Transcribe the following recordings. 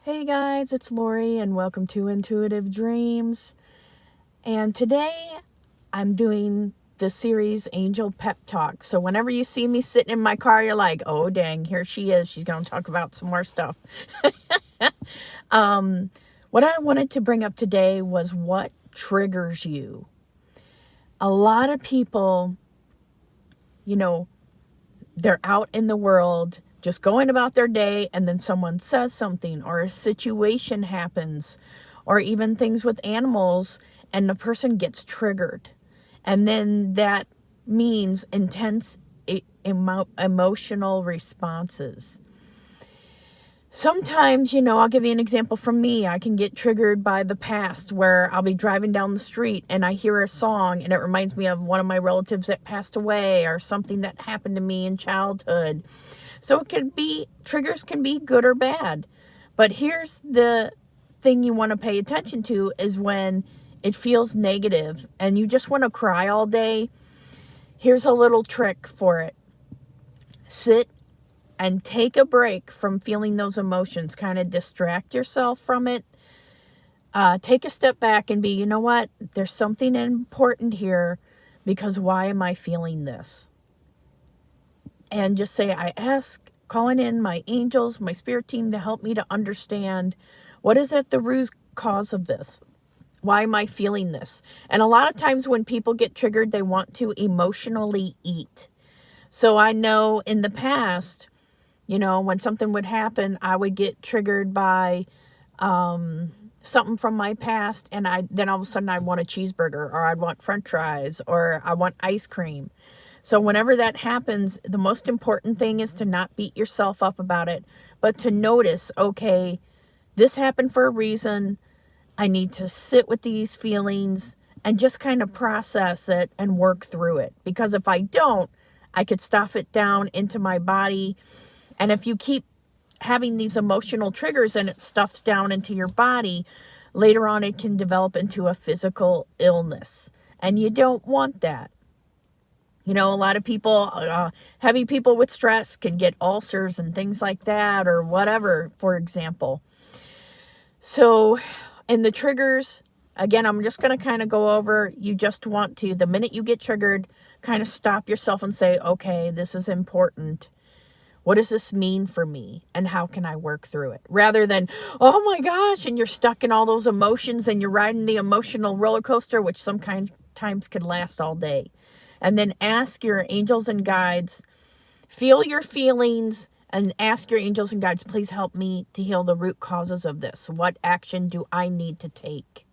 Hey guys, it's Lori and welcome to Intuitive Dreams. And today I'm doing the series Angel Pep Talk. So whenever you see me sitting in my car, you're like, oh dang, here she is. She's going to talk about some more stuff. What I wanted to bring up today was what triggers you. A lot of people, they're out in the world just going about their day, and then someone says something or a situation happens, or even things with animals, and the person gets triggered. And then that means intense emotional responses. Sometimes, I'll give you an example from me. I can get triggered by the past where I'll be driving down the street and I hear a song and it reminds me of one of my relatives that passed away or something that happened to me in childhood. So triggers can be good or bad. But here's the thing you want to pay attention to is when it feels negative and you just want to cry all day. Here's a little trick for it. Sit and take a break from feeling those emotions. Kind of distract yourself from it. Take a step back and be, you know what? There's something important here because why am I feeling this? And just say, calling in my angels, my spirit team to help me to understand what is at the root cause of this. Why am I feeling this? And a lot of times when people get triggered, they want to emotionally eat. So I know in the past, when something would happen, I would get triggered by something from my past, and then all of a sudden I'd want a cheeseburger, or I'd want french fries, or I want ice cream. So whenever that happens, the most important thing is to not beat yourself up about it, but to notice, okay, this happened for a reason. I need to sit with these feelings and just kind of process it and work through it. Because if I don't, I could stuff it down into my body. And if you keep having these emotional triggers and it stuffs down into your body, later on it can develop into a physical illness. And you don't want that. A lot of people, heavy people with stress can get ulcers and things like that, or whatever, for example. So, in the triggers, again, I'm just going to kind of go over, you just want to, the minute you get triggered, kind of stop yourself and say, okay, this is important. What does this mean for me? And how can I work through it? Rather than, oh my gosh, and you're stuck in all those emotions and you're riding the emotional roller coaster, which sometimes could last all day. And then ask your angels and guides, feel your feelings, and ask your angels and guides, please help me to heal the root causes of this. What action do I need to take?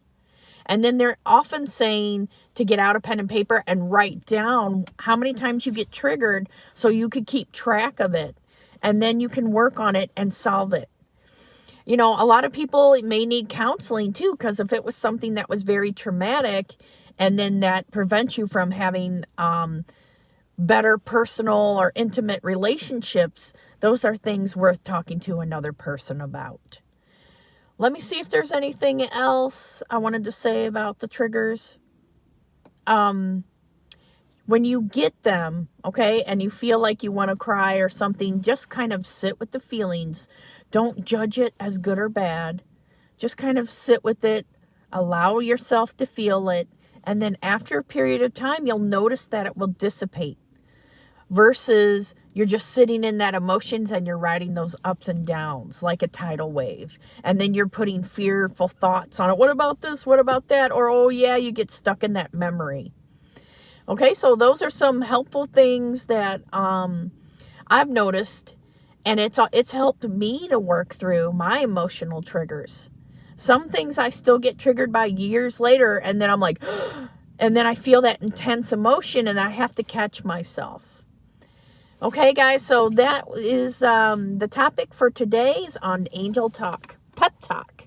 And then they're often saying to get out a pen and paper and write down how many times you get triggered so you could keep track of it. And then you can work on it and solve it. A lot of people may need counseling too, because if it was something that was very traumatic and then that prevents you from having better personal or intimate relationships, those are things worth talking to another person about. Let me see if there's anything else I wanted to say about the triggers. When you get them, okay, and you feel like you want to cry or something, just kind of sit with the feelings. Don't judge it as good or bad. Just kind of sit with it. Allow yourself to feel it. And then after a period of time, you'll notice that it will dissipate. Versus you're just sitting in that emotions and you're riding those ups and downs like a tidal wave. And then you're putting fearful thoughts on it. What about this? What about that? Or, oh yeah, you get stuck in that memory. Okay, so those are some helpful things that I've noticed. And it's helped me to work through my emotional triggers. Some things I still get triggered by years later. And then I'm like, and then I feel that intense emotion and I have to catch myself. Okay, guys, so that is the topic for today's on Angel Talk, Pep Talk.